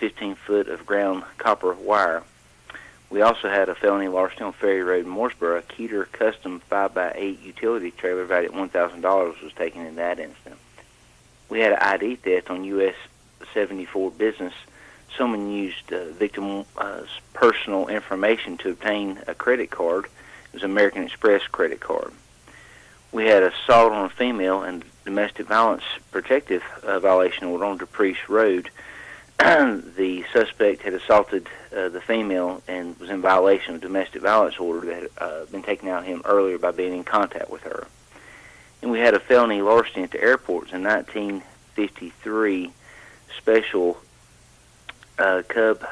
15 foot of ground copper wire. We also had a felony larceny on Ferry Road in Mooresboro. A Keeter custom 5x8 utility trailer valued at $1,000 was taken in that incident. We had an ID theft on US 74 Business. Someone used victim's personal information to obtain a credit card. It was an American Express credit card. We had assault on a female and domestic violence protective violation order on Dupreece Road. The suspect had assaulted the female and was in violation of domestic violence order that had been taken out of him earlier by being in contact with her. And we had a felony larceny at the airport. In 1953 special Cub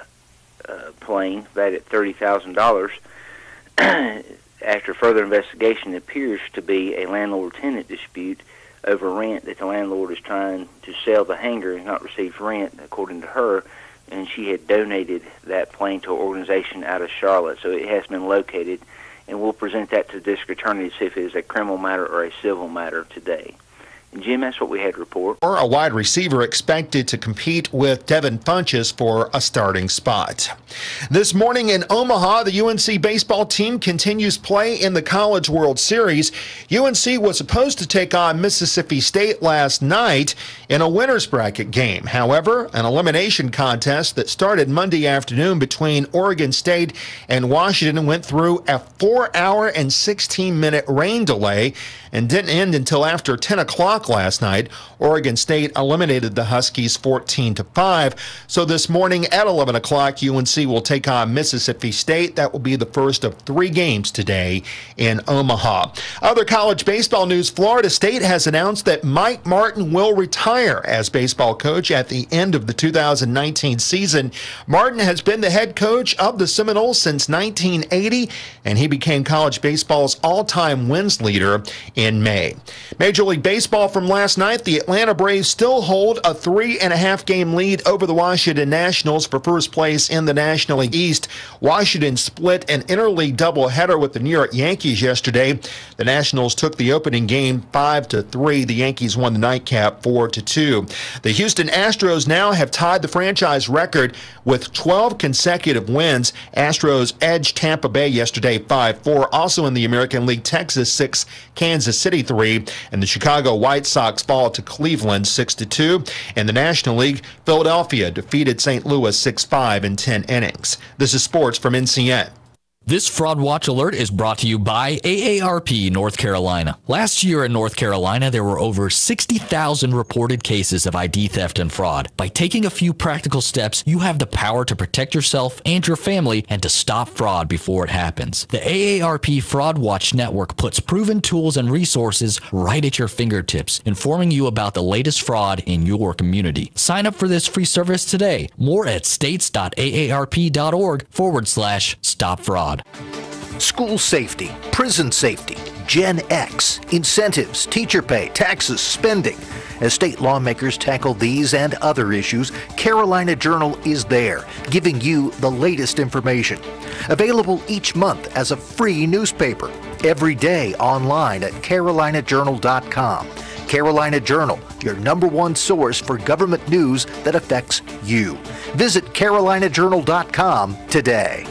plane valued at $30,000. After further investigation, it appears to be a landlord-tenant dispute over rent that the landlord is trying to sell the hangar and not receive rent, according to her, and she had donated that plane to an organization out of Charlotte. So it has been located, and we'll present that to the district attorney to see if it is a criminal matter or a civil matter today. And Jim, that's what we had to report. Or a wide receiver expected to compete with Devin Funchess for a starting spot. This morning in Omaha, the UNC baseball team continues play in the College World Series. UNC was supposed to take on Mississippi State last night in a winner's bracket game. However, an elimination contest that started Monday afternoon between Oregon State and Washington went through a 4-hour and 16-minute rain delay and didn't end until after 10 o'clock last night. Oregon State eliminated the Huskies 14-5. So this morning at 11 o'clock, UNC will take on Mississippi State. That will be the first of 3 games today in Omaha. Other college baseball news: Florida State has announced that Mike Martin will retire as baseball coach at the end of the 2019 season. Martin has been the head coach of the Seminoles since 1980, and he became college baseball's all-time wins leader in May. Major League Baseball from last night: the Atlanta Braves still hold a 3.5 game lead over the Washington Nationals for first place in the National League East. Washington split an interleague doubleheader with the New York Yankees yesterday. The Nationals took the opening game 5-3. The Yankees won the nightcap 4-2. The Houston Astros now have tied the franchise record with 12 consecutive wins. Astros edged Tampa Bay yesterday 5-4. Also in the American League, Texas 6, Kansas City 3, and the Chicago White Sox fall to Cleveland 6-2. In the National League, Philadelphia defeated St. Louis 6-5 in 10 innings. This is sports from NCN. This Fraud Watch Alert is brought to you by AARP North Carolina. Last year in North Carolina, there were over 60,000 reported cases of ID theft and fraud. By taking a few practical steps, you have the power to protect yourself and your family and to stop fraud before it happens. The AARP Fraud Watch Network puts proven tools and resources right at your fingertips, informing you about the latest fraud in your community. Sign up for this free service today. More at states.aarp.org/stop fraud. School safety, prison safety, Gen X, incentives, teacher pay, taxes, spending. As state lawmakers tackle these and other issues, Carolina Journal is there, giving you the latest information. Available each month as a free newspaper. Every day online at carolinajournal.com. Carolina Journal, your #1 source for government news that affects you. Visit carolinajournal.com today.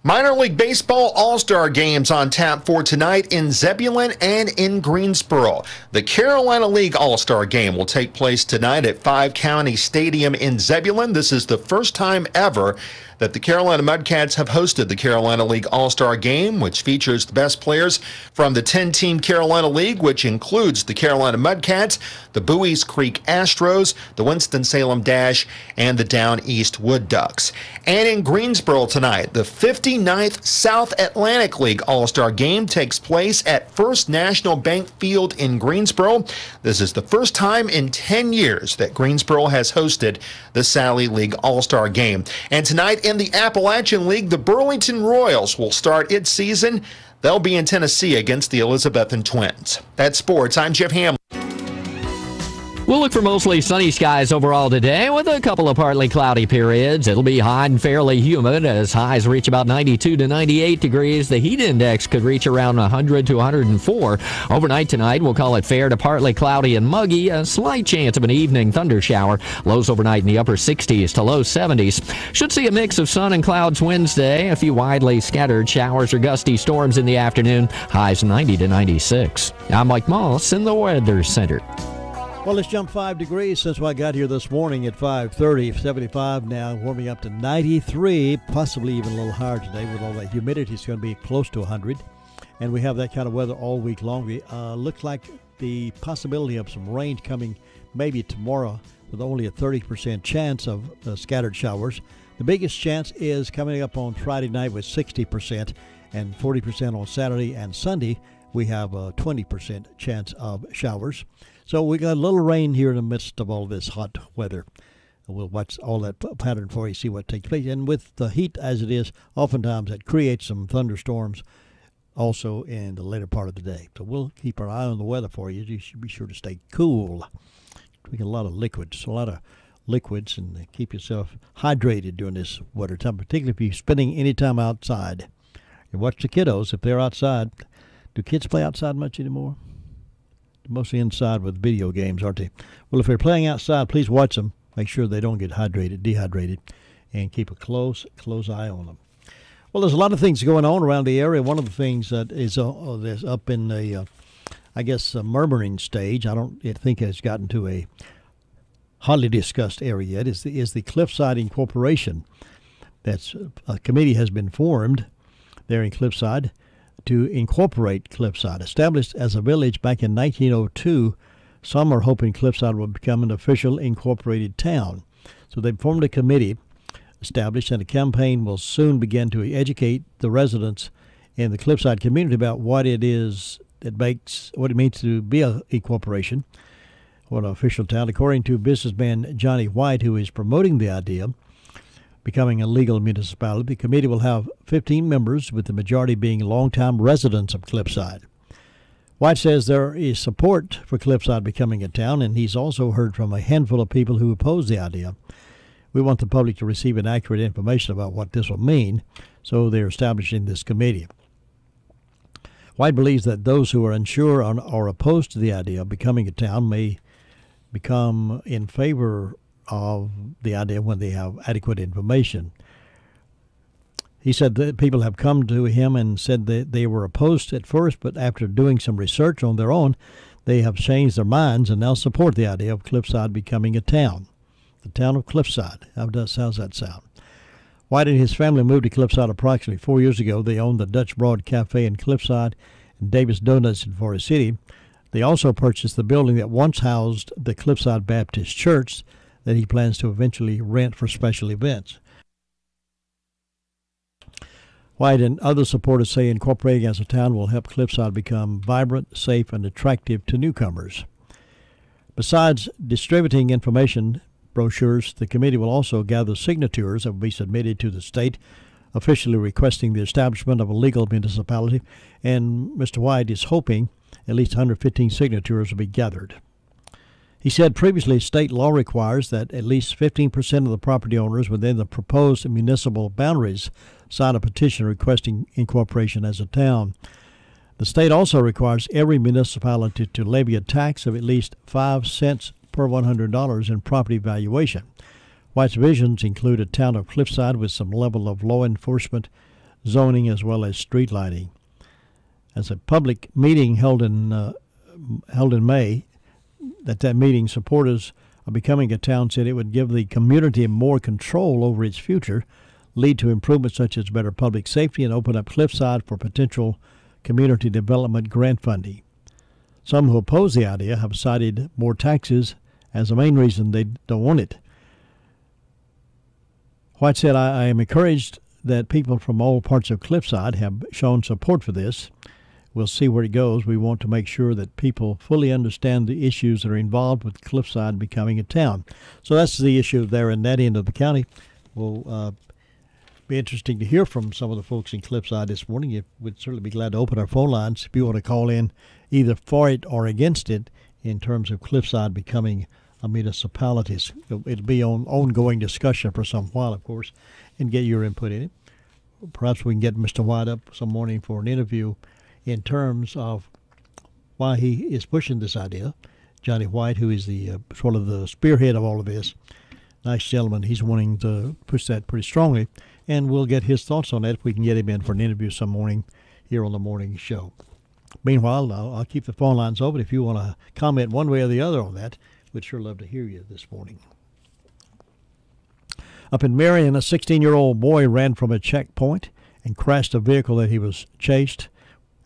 Minor League Baseball All-Star Games on tap for tonight in Zebulon and in Greensboro. The Carolina League All-Star Game will take place tonight at 5 County Stadium in Zebulon. This is the first time ever that the Carolina Mudcats have hosted the Carolina League All-Star Game, which features the best players from the 10-team Carolina League, which includes the Carolina Mudcats, the Buies Creek Astros, the Winston-Salem Dash, and the Down East Wood Ducks. And in Greensboro tonight, the 59th South Atlantic League All-Star Game takes place at First National Bank Field in Greensboro. This is the first time in 10 years that Greensboro has hosted the Sally League All-Star Game. And tonight in the Appalachian League, the Burlington Royals will start its season. They'll be in Tennessee against the Elizabethan Twins. That's sports. I'm Jeff Hamlin. We'll look for mostly sunny skies overall today with a couple of partly cloudy periods. It'll be hot and fairly humid as highs reach about 92 to 98 degrees. The heat index could reach around 100 to 104. Overnight tonight, we'll call it fair to partly cloudy and muggy. A slight chance of an evening thunder shower. Lows overnight in the upper 60s to low 70s. Should see a mix of sun and clouds Wednesday. A few widely scattered showers or gusty storms in the afternoon. Highs 90 to 96. I'm Mike Moss in the Weather Center. Well, let's jump 5 degrees since I got here this morning at 5:30. 75 now, warming up to 93, possibly even a little higher today with all that humidity. It's going to be close to 100. And we have that kind of weather all week long. Looks like the possibility of some rain coming maybe tomorrow with only a 30% chance of scattered showers. The biggest chance is coming up on Friday night with 60% and 40% on Saturday and Sunday. We have a 20% chance of showers. So we got a little rain here in the midst of all this hot weather. We'll watch all that pattern for you, see what takes place. And with the heat as it is, oftentimes it creates some thunderstorms also in the later part of the day. So we'll keep our eye on the weather for you. You should be sure to stay cool. Drink a lot of liquids, and keep yourself hydrated during this winter time, particularly if you're spending any time outside. And watch the kiddos if they're outside. Do kids play outside much anymore? Mostly inside with video games, aren't they? Well, if they're playing outside, please watch them. Make sure they don't get dehydrated, and keep a close eye on them. Well, there's a lot of things going on around the area. One of the things that is that's up in the, murmuring stage, I don't think it's gotten to a hotly discussed area yet, is the Cliffside Incorporation. That's a committee has been formed there in Cliffside to incorporate Cliffside. Established as a village back in 1902, some are hoping Cliffside will become an official incorporated town. So they've formed a committee established, and a campaign will soon begin to educate the residents in the Cliffside community about what it is that what it means to be a corporation, what an official town. According to businessman Johnny White, who is promoting the idea, becoming a legal municipality, the committee will have 15 members, with the majority being longtime residents of Cliffside. White says there is support for Cliffside becoming a town, and he's also heard from a handful of people who oppose the idea. We want the public to receive inaccurate information about what this will mean, so they're establishing this committee. White believes that those who are unsure or opposed to the idea of becoming a town may become in favor of the idea when they have adequate information. He said that people have come to him and said that they were opposed at first, but after doing some research on their own, they have changed their minds and now support the idea of Cliffside becoming a town. The town of Cliffside. How's that sound? White and his family moved to Cliffside approximately 4 years ago. They own the Dutch Broad Cafe in Cliffside and Davis Donuts in Forest City. They also purchased the building that once housed the Cliffside Baptist Church that he plans to eventually rent for special events. White and other supporters say incorporating as a town will help Cliffside become vibrant, safe, and attractive to newcomers. Besides distributing information brochures, the committee will also gather signatures that will be submitted to the state, officially requesting the establishment of a legal municipality, and Mr. White is hoping at least 115 signatures will be gathered. He said previously state law requires that at least 15% of the property owners within the proposed municipal boundaries sign a petition requesting incorporation as a town. The state also requires every municipality to levy a tax of at least 5 cents per $100 in property valuation. White's visions include a town of Cliffside with some level of law enforcement, zoning, as well as street lighting. As a public meeting held in May, that meeting, supporters of becoming a town said it would give the community more control over its future, lead to improvements such as better public safety, and open up Cliffside for potential community development grant funding. Some who oppose the idea have cited more taxes as the main reason they don't want it. White said, I am encouraged that people from all parts of Cliffside have shown support for this. We'll see where it goes. We want to make sure that people fully understand the issues that are involved with Cliffside becoming a town. So that's the issue there in that end of the county. Will be interesting to hear from some of the folks in Cliffside this morning. We'd certainly be glad to open our phone lines if you want to call in either for it or against it in terms of Cliffside becoming a municipality. It'll be on ongoing discussion for some while, of course, and get your input in it. Perhaps we can get Mr. White up some morning for an interview in terms of why he is pushing this idea. Johnny White, who is the sort of the spearhead of all of this, nice gentleman, he's wanting to push that pretty strongly, and we'll get his thoughts on that if we can get him in for an interview some morning here on the morning show. Meanwhile, I'll keep the phone lines open if you want to comment one way or the other on that. We'd sure love to hear you this morning. Up in Marion, a 16-year-old boy ran from a checkpoint and crashed a vehicle that he was chased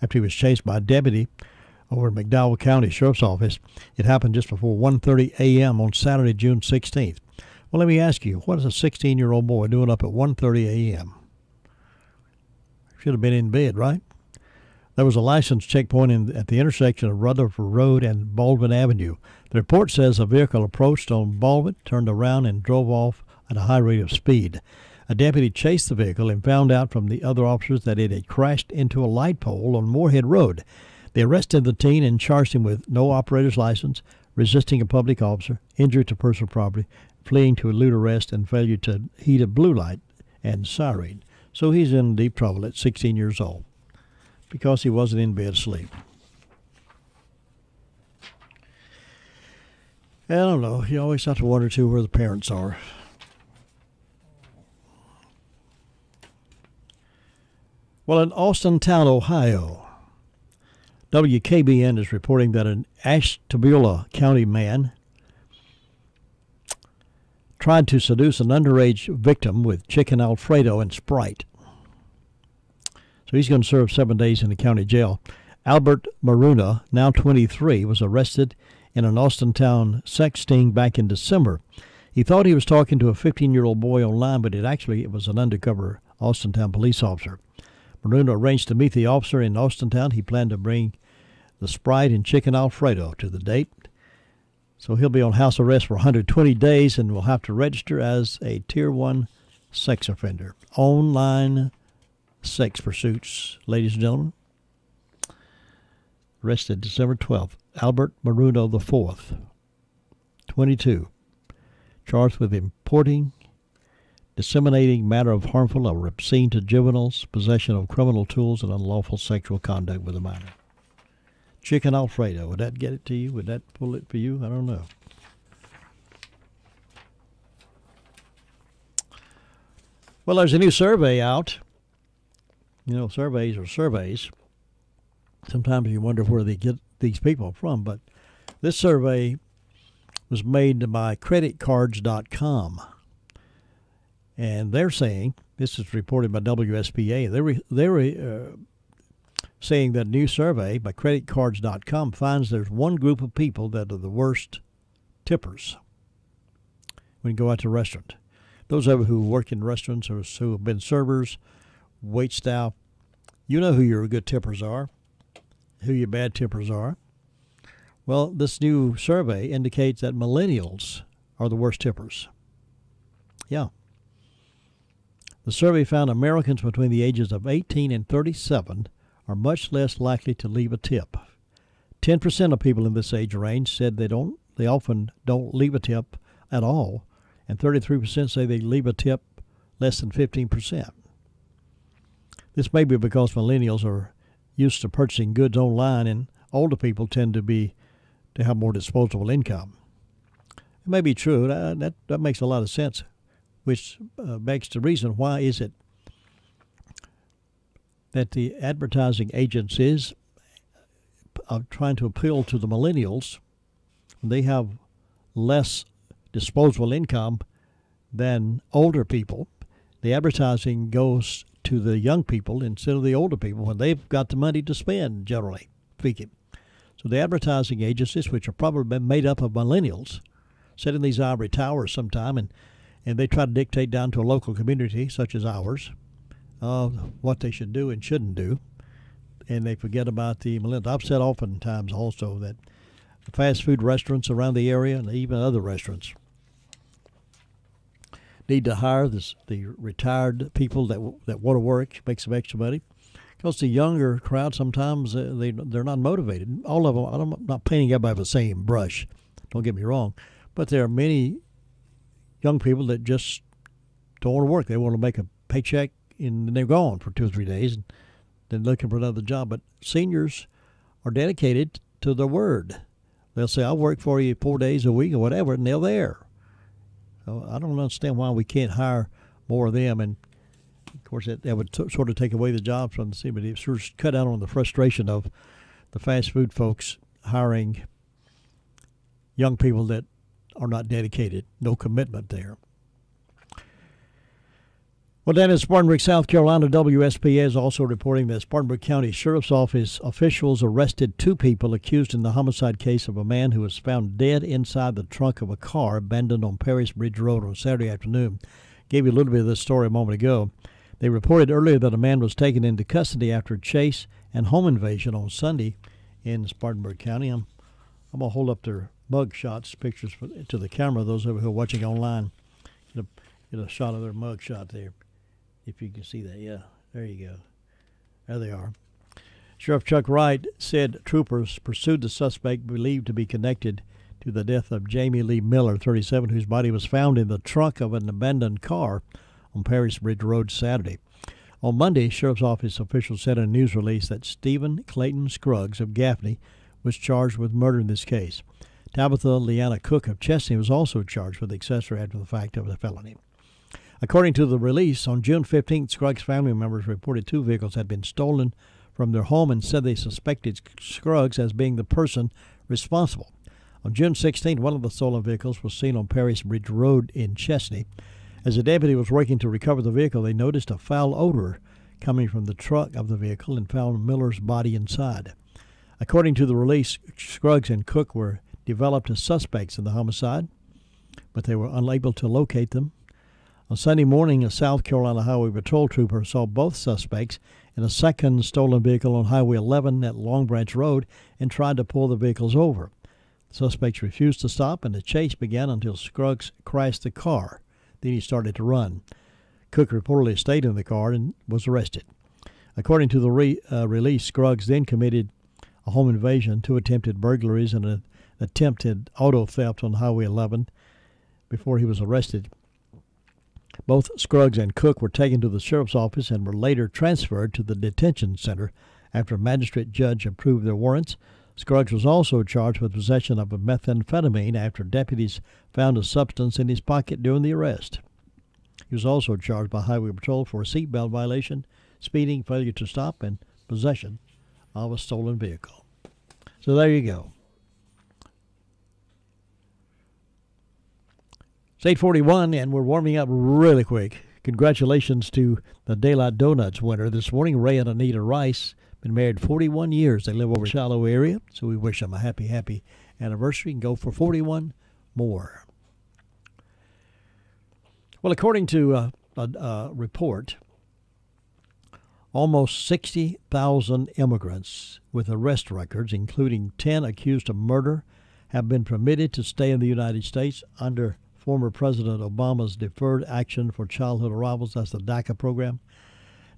after he was chased by a deputy over at McDowell County Sheriff's Office. It happened just before 1:30 a.m. on Saturday, June 16th. Well, let me ask you, what is a 16-year-old boy doing up at 1:30 a.m.? Should have been in bed, right? There was a license checkpoint at the intersection of Rutherford Road and Baldwin Avenue. The report says a vehicle approached on Baldwin, turned around, and drove off at a high rate of speed. A deputy chased the vehicle and found out from the other officers that it had crashed into a light pole on Moorhead Road. They arrested the teen and charged him with no operator's license, resisting a public officer, injury to personal property, fleeing to elude arrest, and failure to heed a blue light and siren. So he's in deep trouble at 16 years old because he wasn't in bed asleep. I don't know. You always have to wonder, too, where the parents are. Well, in Austintown, Ohio, WKBN is reporting that an Ashtabula County man tried to seduce an underage victim with chicken Alfredo and Sprite. So he's going to serve 7 days in the county jail. Albert Maruna, now 23, was arrested in an Austintown sex sting back in December. He thought he was talking to a 15-year-old boy online, but it was an undercover Austintown police officer. Maruna arranged to meet the officer in Austintown. He planned to bring the Sprite and chicken Alfredo to the date. So he'll be on house arrest for 120 days and will have to register as a Tier 1 sex offender. Online sex pursuits, ladies and gentlemen. Arrested December 12th. Albert Maruno IV, 22, charged with importing, disseminating matter of harmful or obscene to juveniles, possession of criminal tools, and unlawful sexual conduct with a minor. Chicken Alfredo, would that get it to you? Would that pull it for you? I don't know. Well, there's a new survey out. You know, surveys are surveys. Sometimes you wonder where they get these people from, but this survey was made by creditcards.com. And they're saying, this is reported by WSPA, they're saying that new survey by creditcards.com finds there's one group of people that are the worst tippers when you go out to a restaurant. Those of you who work in restaurants or who have been servers, wait staff, you know who your good tippers are, who your bad tippers are. Well, this new survey indicates that millennials are the worst tippers. Yeah. The survey found Americans between the ages of 18 and 37 are much less likely to leave a tip. 10% of people in this age range said they often don't leave a tip at all, and 33% say they leave a tip less than 15%. This may be because millennials are used to purchasing goods online, and older people tend to have more disposable income. It may be true. That makes a lot of sense, which begs the reason, why is it that the advertising agencies are trying to appeal to the millennials? They have less disposable income than older people. The advertising goes to the young people instead of the older people when they've got the money to spend, generally speaking. So the advertising agencies, which are probably made up of millennials, sit in these ivory towers sometime, and they try to dictate down to a local community such as ours what they should do and shouldn't do, and they forget about the millennials. I've said oftentimes also that the fast food restaurants around the area and even other restaurants need to hire the retired people that want to work, make some extra money, Because the younger crowd, sometimes they're not motivated. All of them, I'm not painting everybody with the same brush, don't get me wrong, but there are many young people that just don't want to work. They want to make a paycheck and they're gone for 2 or 3 days and then looking for another job. But seniors are dedicated to their word. They'll say, I'll work for you 4 days a week or whatever, and they're there. So I don't understand why we can't hire more of them. And, of course, that would sort of take away the jobs from the city, but it sort of cut down on the frustration of the fast food folks hiring young people that are not dedicated, no commitment there. Well, down in Spartanburg, South Carolina, WSPA is also reporting that Spartanburg County Sheriff's Office officials arrested 2 people accused in the homicide case of a man who was found dead inside the trunk of a car abandoned on Paris Bridge Road on Saturday afternoon. Gave you a little bit of this story a moment ago. They reported earlier that a man was taken into custody after a chase and home invasion on Sunday in Spartanburg County. I'm going to hold up their mug shots, pictures to the camera, those who are watching online. Get a shot of their mug shot there. If you can see that, yeah, there you go. There they are. Sheriff Chuck Wright said troopers pursued the suspect believed to be connected to the death of Jamie Lee Miller, 37, whose body was found in the trunk of an abandoned car on Paris Bridge Road Saturday. On Monday, Sheriff's Office officials said in a news release that Stephen Clayton Scruggs of Gaffney was charged with murder in this case. Tabitha Leanna Cook of Chesney was also charged with accessory after the fact of the felony. According to the release, on June 15th, Scruggs' family members reported 2 vehicles had been stolen from their home and said they suspected Scruggs as being the person responsible. On June 16th, one of the stolen vehicles was seen on Paris Bridge Road in Chesney. As a deputy was working to recover the vehicle, they noticed a foul odor coming from the trunk of the vehicle and found Miller's body inside. According to the release, Scruggs and Cook were developed as suspects in the homicide, but they were unable to locate them. On Sunday morning, a South Carolina Highway Patrol trooper saw both suspects in a second stolen vehicle on Highway 11 at Long Branch Road and tried to pull the vehicles over. The suspects refused to stop, and the chase began until Scruggs crashed the car. Then he started to run. Cook reportedly stayed in the car and was arrested. According to the release, Scruggs then committed a home invasion, 2 attempted burglaries, and an attempted auto theft on Highway 11 before he was arrested. Both Scruggs and Cook were taken to the sheriff's office and were later transferred to the detention center after a magistrate judge approved their warrants. Scruggs was also charged with possession of a methamphetamine after deputies found a substance in his pocket during the arrest. He was also charged by Highway Patrol for a seatbelt violation, speeding, failure to stop, and possession of a stolen vehicle. So there you go. It's 8:41, and we're warming up really quick. Congratulations to the Daylight Donuts winner this morning, Ray and Anita Rice. Been married 41 years. They live over in the Shiloh area, so we wish them a happy, happy anniversary and go for 41 more. Well, according to a report, almost 60,000 immigrants with arrest records, including 10 accused of murder, have been permitted to stay in the United States under former President Obama's Deferred Action for Childhood Arrivals. That's the DACA program.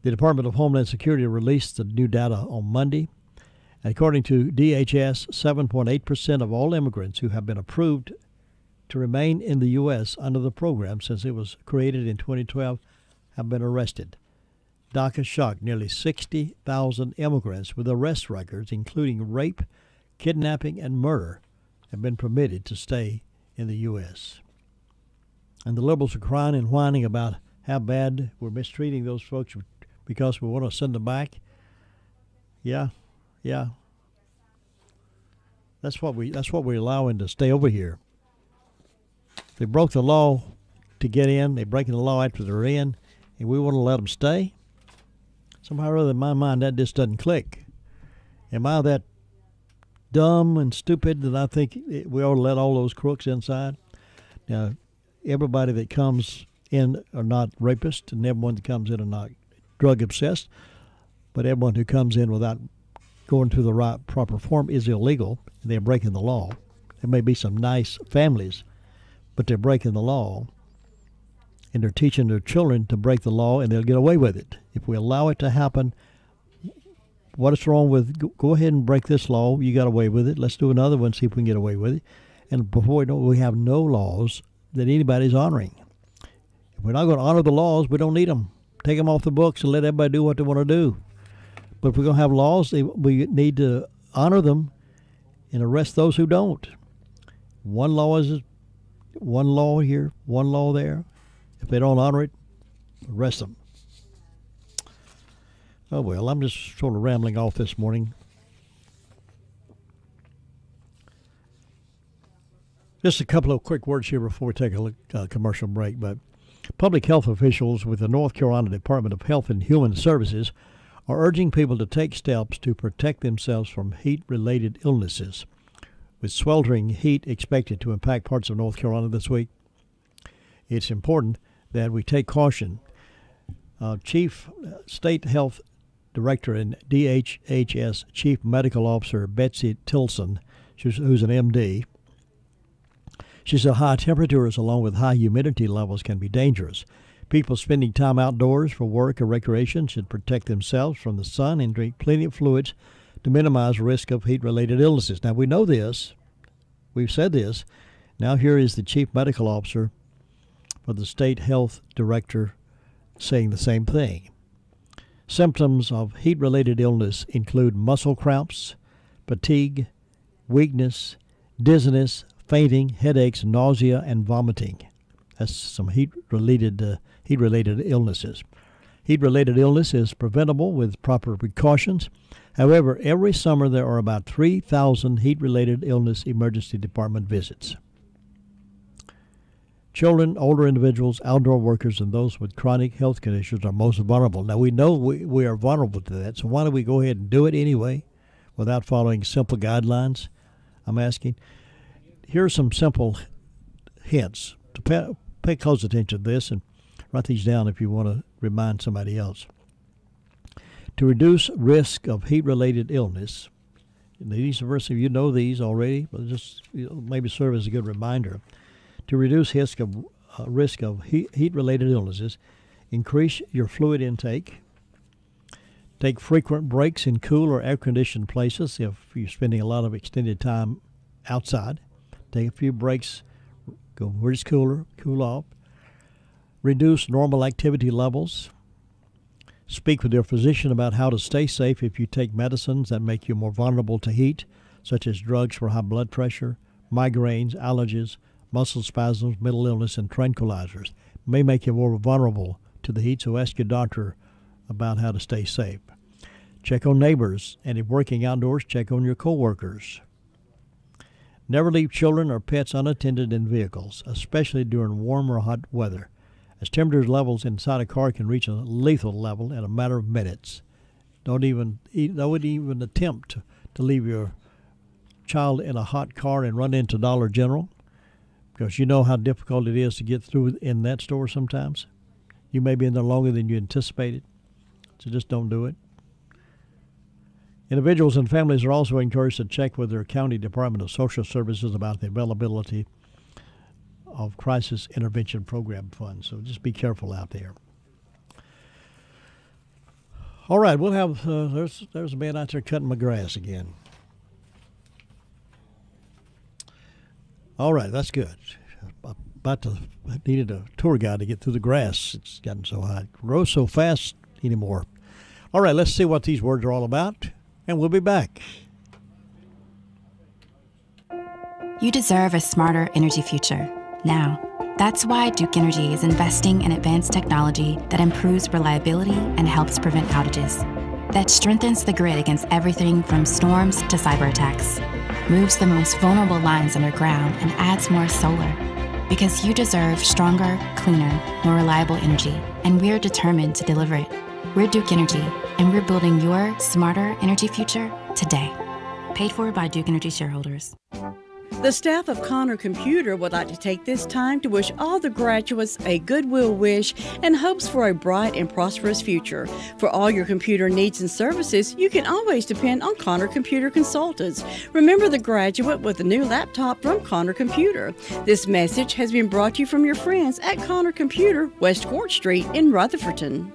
The Department of Homeland Security released the new data on Monday. According to DHS, 7.8% of all immigrants who have been approved to remain in the U.S. under the program since it was created in 2012 have been arrested. DACA shocked nearly 60,000 immigrants with arrest records, including rape, kidnapping, and murder, have been permitted to stay in the U.S. And the liberals are crying and whining about how bad we're mistreating those folks because we want to send them back. Yeah. That's what we're allowing to stay over here. They broke the law to get in. They're breaking the law after they're in, and we want to let them stay. Somehow or other, in my mind, that just doesn't click. Am I that dumb and stupid that I think we ought to let all those crooks inside? Now, everybody that comes in are not rapists, and everyone that comes in are not drug obsessed, but everyone who comes in without going through the right proper form is illegal, and they're breaking the law. There may be some nice families, but they're breaking the law, and they're teaching their children to break the law, and they'll get away with it. If we allow it to happen, What is wrong with, go ahead and break this law. You got away with it. Let's do another one, see if we can get away with it. And before we know it, we have no laws that anybody's honoring. If we're not going to honor the laws, we don't need them. Take them off the books and let everybody do what they want to do. But if we're going to have laws, we need to honor them and arrest those who don't. One law is one law here, one law there. If they don't honor it, arrest them. Oh, well, I'm just sort of rambling off this morning. Just a couple of quick words here before we take a commercial break. But public health officials with the North Carolina Department of Health and Human Services are urging people to take steps to protect themselves from heat-related illnesses. With sweltering heat expected to impact parts of North Carolina this week, it's important that we take caution. Chief State Health Director and DHHS Chief Medical Officer Betsy Tilson, who's an MD, she said high temperatures along with high humidity levels can be dangerous. People spending time outdoors for work or recreation should protect themselves from the sun and drink plenty of fluids to minimize risk of heat-related illnesses. Now, we know this. We've said this. Now here is the Chief Medical Officer for the State Health Director saying the same thing. Symptoms of heat-related illness include muscle cramps, fatigue, weakness, dizziness, fainting, headaches, nausea, and vomiting. That's some heat-related illnesses. Heat-related illness is preventable with proper precautions. However, every summer there are about 3,000 heat-related illness emergency department visits. Children, older individuals, outdoor workers, and those with chronic health conditions are most vulnerable. Now, we know we are vulnerable to that, so why don't we go ahead and do it anyway without following simple guidelines? I'm asking. Here are some simple hints. To pay close attention to this and write these down if you want to remind somebody else. To reduce risk of heat-related illness, these are, you know these already, but just maybe serve as a good reminder. To reduce risk of heat-related illnesses, increase your fluid intake. Take frequent breaks in cool or air-conditioned places if you're spending a lot of extended time outside. Take a few breaks, go where it's cooler, cool off. Reduce normal activity levels. Speak with your physician about how to stay safe if you take medicines that make you more vulnerable to heat, such as drugs for high blood pressure, migraines, allergies, muscle spasms, mental illness, and tranquilizers. It may make you more vulnerable to the heat, so ask your doctor about how to stay safe. Check on neighbors, and if working outdoors, check on your coworkers. Never leave children or pets unattended in vehicles, especially during warm or hot weather, as temperature levels inside a car can reach a lethal level in a matter of minutes. Don't even attempt to leave your child in a hot car and run into Dollar General, because you know how difficult it is to get through in that store sometimes. You may be in there longer than you anticipated, so just don't do it. Individuals and families are also encouraged to check with their county Department of Social Services about the availability of crisis intervention program funds. So just be careful out there. All right, we'll have there's a man out there cutting my grass again. All right, that's good. I needed a tour guide to get through the grass. It's gotten so hot. It grows so fast anymore. All right, let's see what these words are all about, and we'll be back. You deserve a smarter energy future now. That's why Duke Energy is investing in advanced technology that improves reliability and helps prevent outages, that strengthens the grid against everything from storms to cyber attacks, moves the most vulnerable lines underground, and adds more solar. Because you deserve stronger, cleaner, more reliable energy, and we're determined to deliver it. We're Duke Energy, and we're building your smarter energy future today. Paid for by Duke Energy shareholders. The staff of Connor Computer would like to take this time to wish all the graduates a goodwill wish and hopes for a bright and prosperous future. For all your computer needs and services, you can always depend on Connor Computer Consultants. Remember the graduate with a new laptop from Connor Computer. This message has been brought to you from your friends at Connor Computer, West Court Street in Rutherfordton.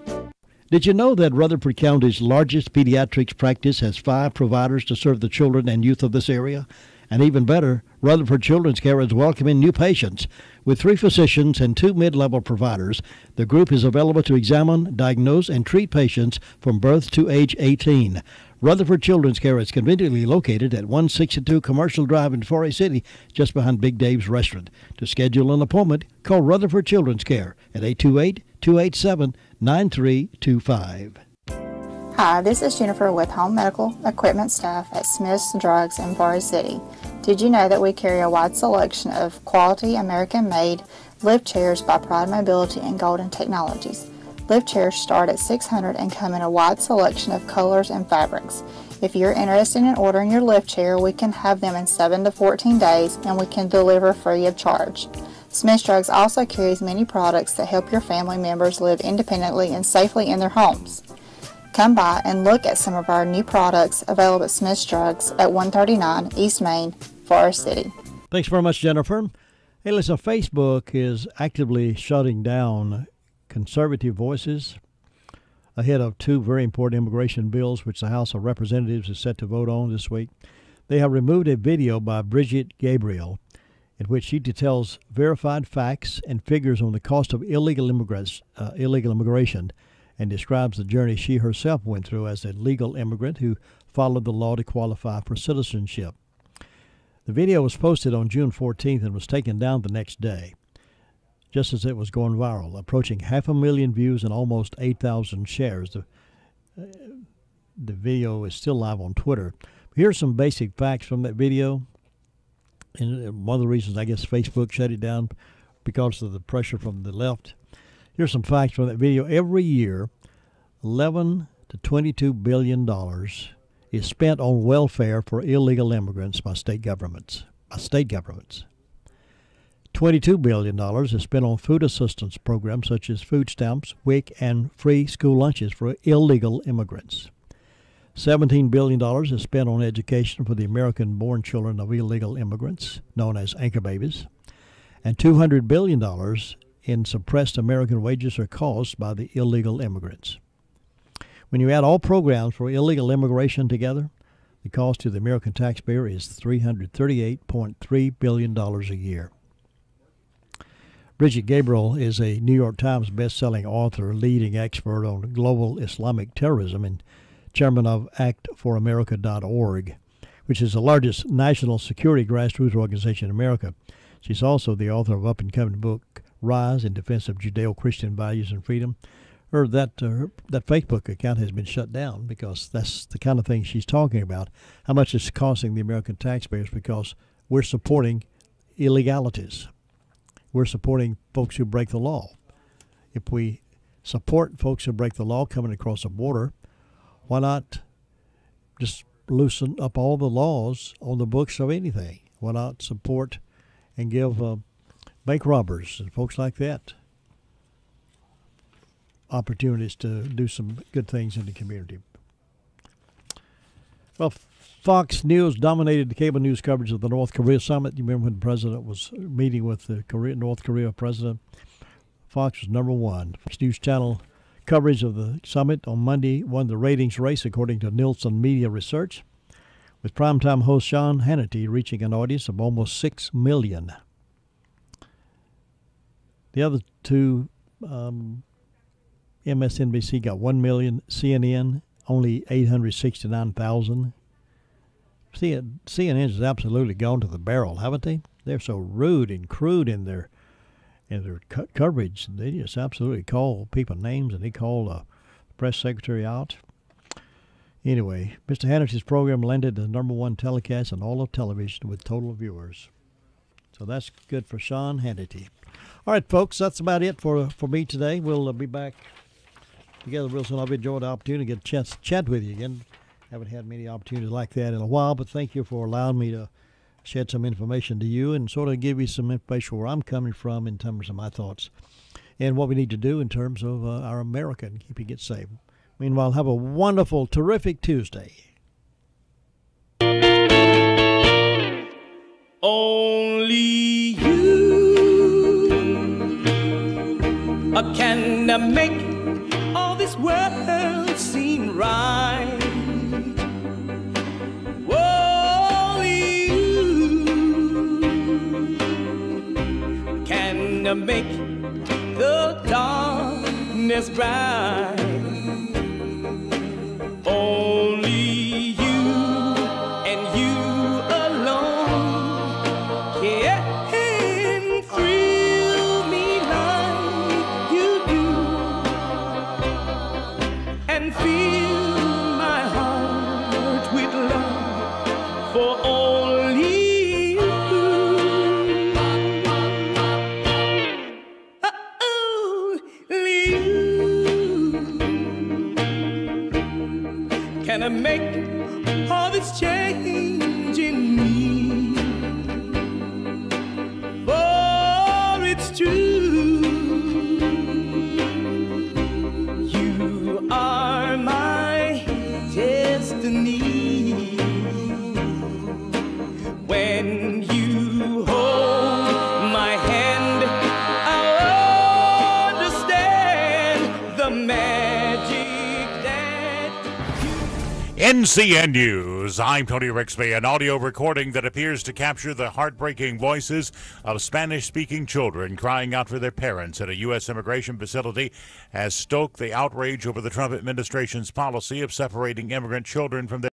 Did you know that Rutherford County's largest pediatrics practice has 5 providers to serve the children and youth of this area? And even better, Rutherford Children's Care is welcoming new patients. With 3 physicians and 2 mid-level providers, the group is available to examine, diagnose, and treat patients from birth to age 18. Rutherford Children's Care is conveniently located at 162 Commercial Drive in Forest City, just behind Big Dave's Restaurant. To schedule an appointment, call Rutherford Children's Care at 828-287-9325. Hi, this is Jennifer with Home Medical Equipment staff at Smith's Drugs in Forest City. Did you know that we carry a wide selection of quality American-made lift chairs by Pride Mobility and Golden Technologies? Lift chairs start at $600 and come in a wide selection of colors and fabrics. If you're interested in ordering your lift chair, we can have them in 7 to 14 days and we can deliver free of charge. Smith's Drugs also carries many products that help your family members live independently and safely in their homes. Come by and look at some of our new products available at Smith's Drugs at 139 East Main, Forest City. Thanks very much, Jennifer. Hey, listen, Facebook is actively shutting down conservative voices ahead of 2 very important immigration bills, which the House of Representatives is set to vote on this week. They have removed a video by Bridget Gabriel in which she details verified facts and figures on the cost of illegal immigration, and describes the journey she herself went through as a legal immigrant who followed the law to qualify for citizenship. The video was posted on June 14th and was taken down the next day, just as it was going viral, approaching 500,000 views and almost 8,000 shares. The video is still live on Twitter. Here's some basic facts from that video. And one of the reasons I guess Facebook shut it down because of the pressure from the left. Here's some facts from that video. Every year, $11 to $22 billion is spent on welfare for illegal immigrants by state governments. $22 billion is spent on food assistance programs such as food stamps, WIC, and free school lunches for illegal immigrants. $17 billion is spent on education for the American-born children of illegal immigrants, known as anchor babies. And $200 billion in suppressed American wages are caused by the illegal immigrants. When you add all programs for illegal immigration together, the cost to the American taxpayer is $338.3 billion a year. Bridget Gabriel is a New York Times best-selling author, leading expert on global Islamic terrorism, and chairman of ActForAmerica.org, which is the largest national security grassroots organization in America. She's also the author of up-and-coming book Rise in Defense of Judeo-Christian Values and Freedom. That Facebook account has been shut down because that's the kind of thing she's talking about, how much it's costing the American taxpayers because we're supporting illegalities. We're supporting folks who break the law. If we support folks who break the law coming across the border, why not just loosen up all the laws on the books of anything? Why not support and give bank robbers and folks like that opportunities to do some good things in the community? Well, Fox News dominated the cable news coverage of the North Korea summit. You remember when the president was meeting with the North Korea president? Fox was number 1. Fox News Channel coverage of the summit on Monday won the ratings race according to Nielsen Media Research, with primetime host Sean Hannity reaching an audience of almost 6 million. The other 2, MSNBC got 1 million, CNN only 869,000. CNN has absolutely gone to the barrel, haven't they? They're so rude and crude in their coverage. They just absolutely call people names, and they call the press secretary out. Anyway, Mr. Hannity's program landed the number 1 telecast in all of television with total viewers. So that's good for Sean Hannity. All right, folks, that's about it for me today. We'll be back together real soon. I've enjoyed the opportunity to get a chance to chat with you again. Haven't had many opportunities like that in a while, but thank you for allowing me to shed some information to you and sort of give you some information where I'm coming from in terms of my thoughts and what we need to do in terms of our America and keeping it safe. Meanwhile, have a wonderful, terrific Tuesday. Only you can make all this world seem right. Only you can make the darkness bright. Only you and you alone can thrill me like you do and fill my heart with love for only you. Only you can I make all this change in me, for it's true, you are my destiny. When you hold my hand, I'll understand the magic that you. NCN News. I'm Tony Rixby. An audio recording that appears to capture the heartbreaking voices of Spanish-speaking children crying out for their parents at a U.S. immigration facility has stoked the outrage over the Trump administration's policy of separating immigrant children from their